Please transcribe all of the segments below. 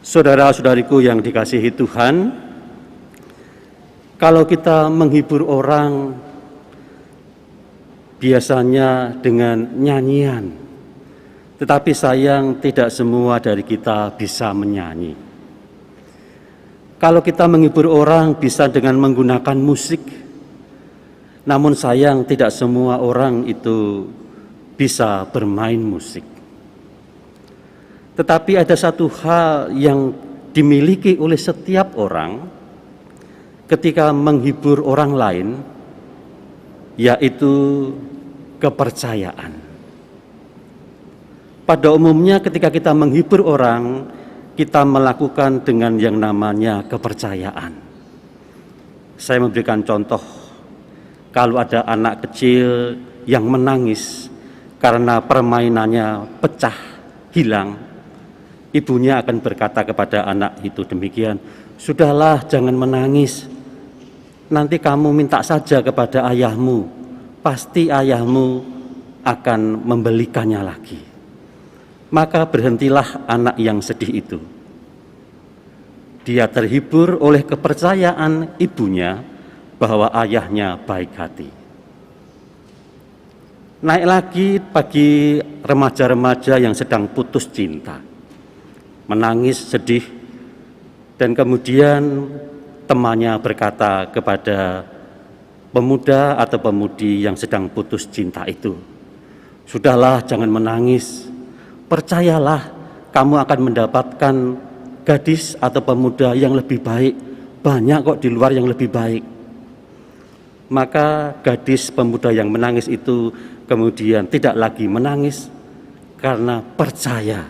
Saudara-saudariku yang dikasihi Tuhan, kalau kita menghibur orang biasanya dengan nyanyian, tetapi sayang tidak semua dari kita bisa menyanyi. Kalau kita menghibur orang bisa dengan menggunakan musik, namun sayang tidak semua orang itu bisa bermain musik. Tetapi ada satu hal yang dimiliki oleh setiap orang ketika menghibur orang lain, yaitu kepercayaan. Pada umumnya ketika kita menghibur orang, kita melakukan dengan yang namanya kepercayaan. Saya memberikan contoh, kalau ada anak kecil yang menangis karena permainannya pecah, hilang, ibunya akan berkata kepada anak itu demikian, "Sudahlah, jangan menangis. Nanti kamu minta saja kepada ayahmu. Pasti ayahmu akan membelikannya lagi." Maka berhentilah anak yang sedih itu. Dia terhibur oleh kepercayaan ibunya bahwa ayahnya baik hati. Naik lagi bagi remaja-remaja yang sedang putus cinta, menangis, sedih, dan kemudian temannya berkata kepada pemuda atau pemudi yang sedang putus cinta itu, "Sudahlah, jangan menangis. Percayalah, kamu akan mendapatkan gadis atau pemuda yang lebih baik. Banyak kok di luar yang lebih baik." Maka gadis pemuda yang menangis itu kemudian tidak lagi menangis karena percaya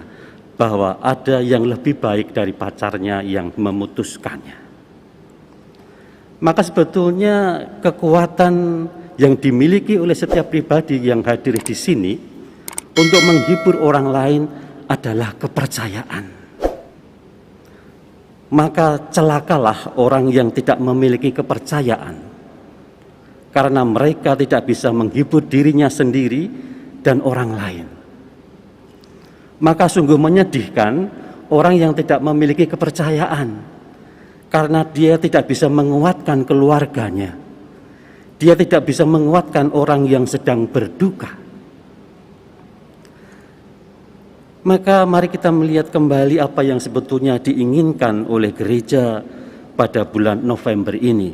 bahwa ada yang lebih baik dari pacarnya yang memutuskannya. Maka sebetulnya kekuatan yang dimiliki oleh setiap pribadi yang hadir di sini untuk menghibur orang lain adalah kepercayaan. Maka celakalah orang yang tidak memiliki kepercayaan, karena mereka tidak bisa menghibur dirinya sendiri dan orang lain. Maka sungguh menyedihkan orang yang tidak memiliki kepercayaan, karena dia tidak bisa menguatkan keluarganya. Dia tidak bisa menguatkan orang yang sedang berduka. Maka mari kita melihat kembali apa yang sebetulnya diinginkan oleh gereja pada bulan November ini.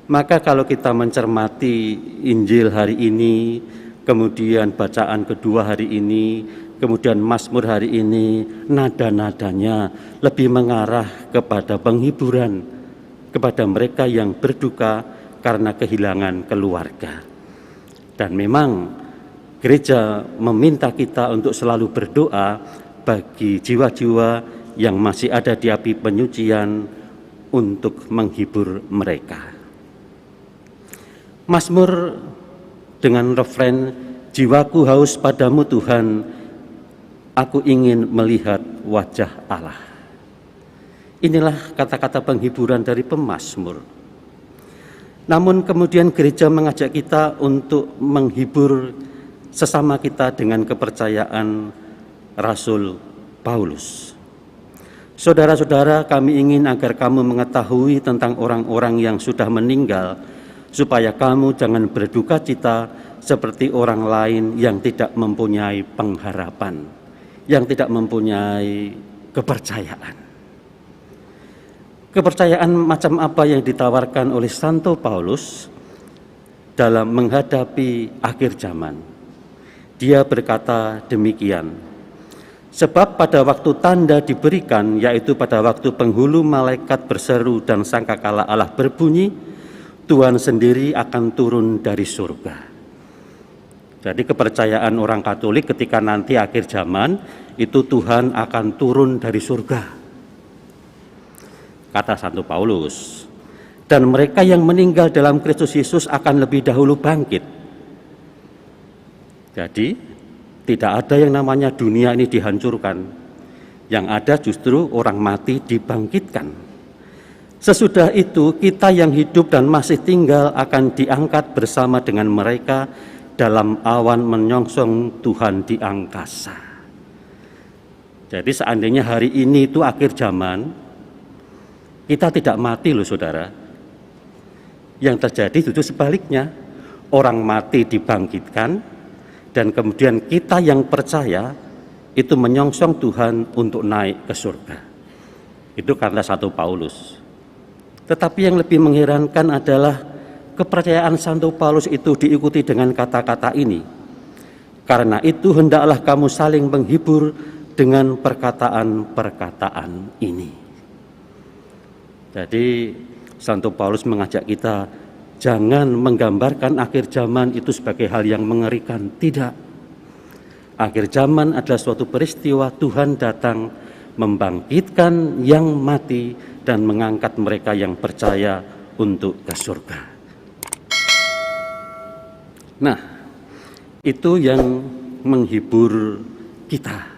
Maka kalau kita mencermati Injil hari ini, kemudian bacaan kedua hari ini, kemudian Mazmur hari ini, nada-nadanya lebih mengarah kepada penghiburan kepada mereka yang berduka karena kehilangan keluarga. Dan memang gereja meminta kita untuk selalu berdoa bagi jiwa-jiwa yang masih ada di api penyucian untuk menghibur mereka. Mazmur dengan refren, "Jiwaku haus padamu Tuhan, aku ingin melihat wajah Allah." Inilah kata-kata penghiburan dari pemazmur. Namun kemudian gereja mengajak kita untuk menghibur sesama kita dengan kepercayaan Rasul Paulus. "Saudara-saudara, kami ingin agar kamu mengetahui tentang orang-orang yang sudah meninggal, supaya kamu jangan berduka cita seperti orang lain yang tidak mempunyai pengharapan, yang tidak mempunyai kepercayaan." Kepercayaan macam apa yang ditawarkan oleh Santo Paulus dalam menghadapi akhir zaman? Dia berkata demikian, "Sebab pada waktu tanda diberikan, yaitu pada waktu penghulu malaikat berseru dan sangkakala Allah berbunyi, Tuhan sendiri akan turun dari surga." Jadi kepercayaan orang Katolik ketika nanti akhir zaman itu Tuhan akan turun dari surga, kata Santo Paulus. Dan mereka yang meninggal dalam Kristus Yesus akan lebih dahulu bangkit. Jadi tidak ada yang namanya dunia ini dihancurkan. Yang ada justru orang mati dibangkitkan. Sesudah itu kita yang hidup dan masih tinggal akan diangkat bersama dengan mereka dalam awan menyongsong Tuhan di angkasa. Jadi seandainya hari ini itu akhir zaman, kita tidak mati loh saudara. Yang terjadi itu sebaliknya, orang mati dibangkitkan, dan kemudian kita yang percaya itu menyongsong Tuhan untuk naik ke surga. Itu kata 1 Paulus. Tetapi yang lebih mengherankan adalah kepercayaan Santo Paulus itu diikuti dengan kata-kata ini. Karena itu hendaklah kamu saling menghibur dengan perkataan-perkataan ini. Jadi Santo Paulus mengajak kita jangan menggambarkan akhir zaman itu sebagai hal yang mengerikan. Tidak. Akhir zaman adalah suatu peristiwa Tuhan datang membangkitkan yang mati dan mengangkat mereka yang percaya untuk ke surga. Nah, itu yang menghibur kita.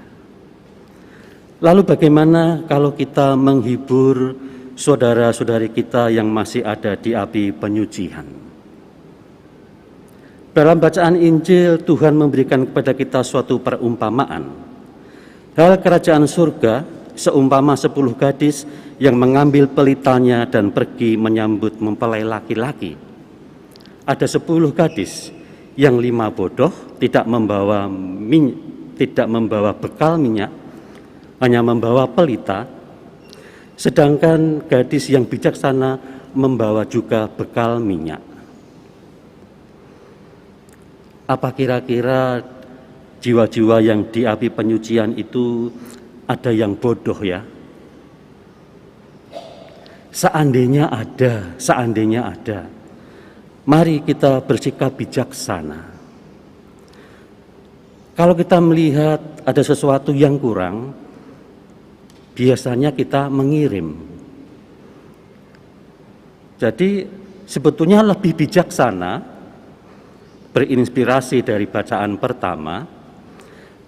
Lalu bagaimana kalau kita menghibur saudara-saudari kita yang masih ada di api penyucian? Dalam bacaan Injil, Tuhan memberikan kepada kita suatu perumpamaan. Hal kerajaan surga seumpama 10 gadis yang mengambil pelitanya dan pergi menyambut mempelai laki-laki. Ada 10 gadis, yang 5 bodoh, tidak membawa bekal minyak, hanya membawa pelita. Sedangkan gadis yang bijaksana membawa juga bekal minyak. Apa kira-kira jiwa-jiwa yang di api penyucian itu ada yang bodoh ya? Seandainya ada, mari kita bersikap bijaksana. Kalau kita melihat ada sesuatu yang kurang, biasanya kita mengirim. Jadi sebetulnya lebih bijaksana, berinspirasi dari bacaan pertama,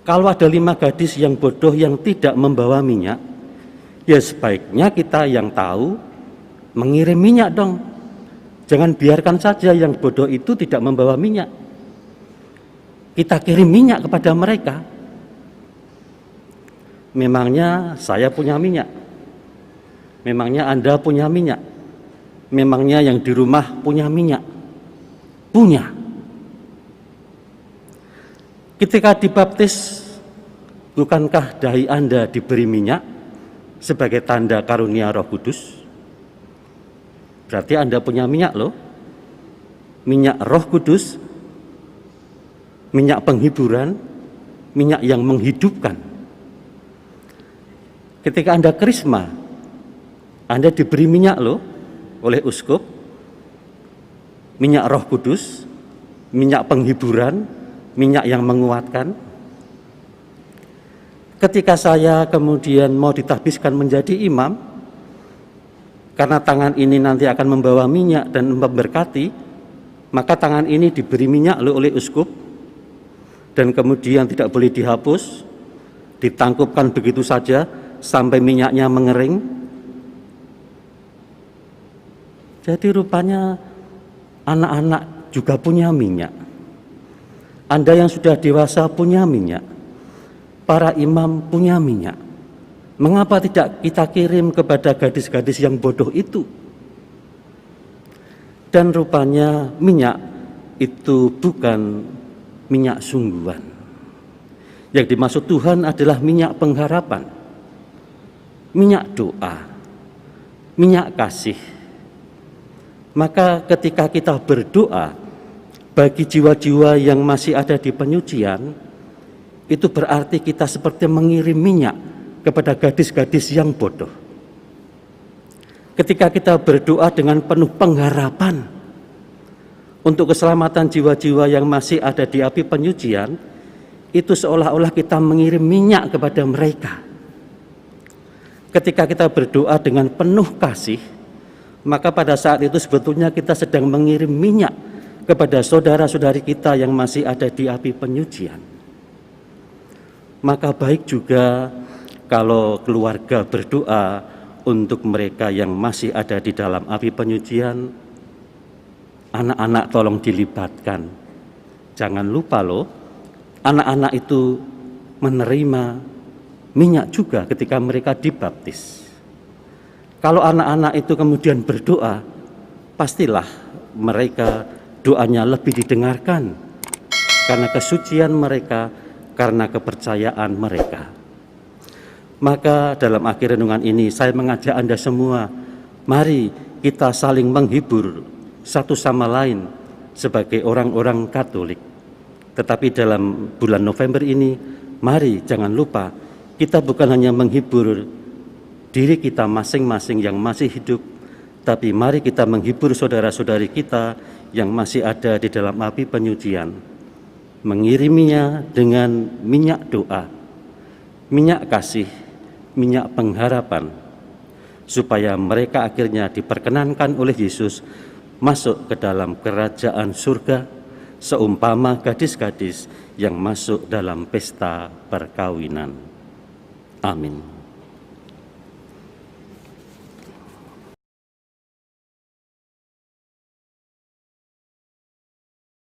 kalau ada 5 gadis yang bodoh yang tidak membawa minyak, ya sebaiknya kita yang tahu mengirim minyak dong. Jangan biarkan saja yang bodoh itu tidak membawa minyak. Kita kirim minyak kepada mereka. Memangnya saya punya minyak? Memangnya Anda punya minyak? Memangnya yang di rumah punya minyak? Punya. Ketika dibaptis, bukankah dahi Anda diberi minyak sebagai tanda karunia Roh Kudus? Berarti Anda punya minyak loh. Minyak Roh Kudus, minyak penghiburan, minyak yang menghidupkan. Ketika Anda krisma, Anda diberi minyak loh oleh uskup, minyak Roh Kudus, minyak penghiburan, minyak yang menguatkan. Ketika saya kemudian mau ditahbiskan menjadi imam, karena tangan ini nanti akan membawa minyak dan memberkati, maka tangan ini diberi minyak oleh uskup, dan kemudian tidak boleh dihapus, ditangkupkan begitu saja sampai minyaknya mengering. Jadi rupanya anak-anak juga punya minyak. Anda yang sudah dewasa punya minyak. Para imam punya minyak. Mengapa tidak kita kirim kepada gadis-gadis yang bodoh itu? Dan rupanya minyak itu bukan minyak sungguhan. Yang dimaksud Tuhan adalah minyak pengharapan, minyak doa, minyak kasih. Maka ketika kita berdoa bagi jiwa-jiwa yang masih ada di penyucian, itu berarti kita seperti mengirim minyak kepada gadis-gadis yang bodoh. Ketika kita berdoa dengan penuh pengharapan untuk keselamatan jiwa-jiwa yang masih ada di api penyucian, itu seolah-olah kita mengirim minyak kepada mereka. Ketika kita berdoa dengan penuh kasih, maka pada saat itu sebetulnya kita sedang mengirim minyak kepada saudara-saudari kita yang masih ada di api penyucian. Maka baik juga kalau keluarga berdoa untuk mereka yang masih ada di dalam api penyucian. Anak-anak tolong dilibatkan. Jangan lupa loh, anak-anak itu menerima minyak juga ketika mereka dibaptis. Kalau anak-anak itu kemudian berdoa, pastilah mereka doanya lebih didengarkan karena kesucian mereka, karena kepercayaan mereka. Maka dalam akhir renungan ini saya mengajak Anda semua, mari kita saling menghibur satu sama lain sebagai orang-orang Katolik. Tetapi dalam bulan November ini, mari jangan lupa kita bukan hanya menghibur diri kita masing-masing yang masih hidup, tapi mari kita menghibur saudara-saudari kita yang masih ada di dalam api penyucian, mengiriminya dengan minyak doa, minyak kasih, minyak pengharapan, supaya mereka akhirnya diperkenankan oleh Yesus masuk ke dalam kerajaan surga, seumpama gadis-gadis yang masuk dalam pesta perkawinan. Amin.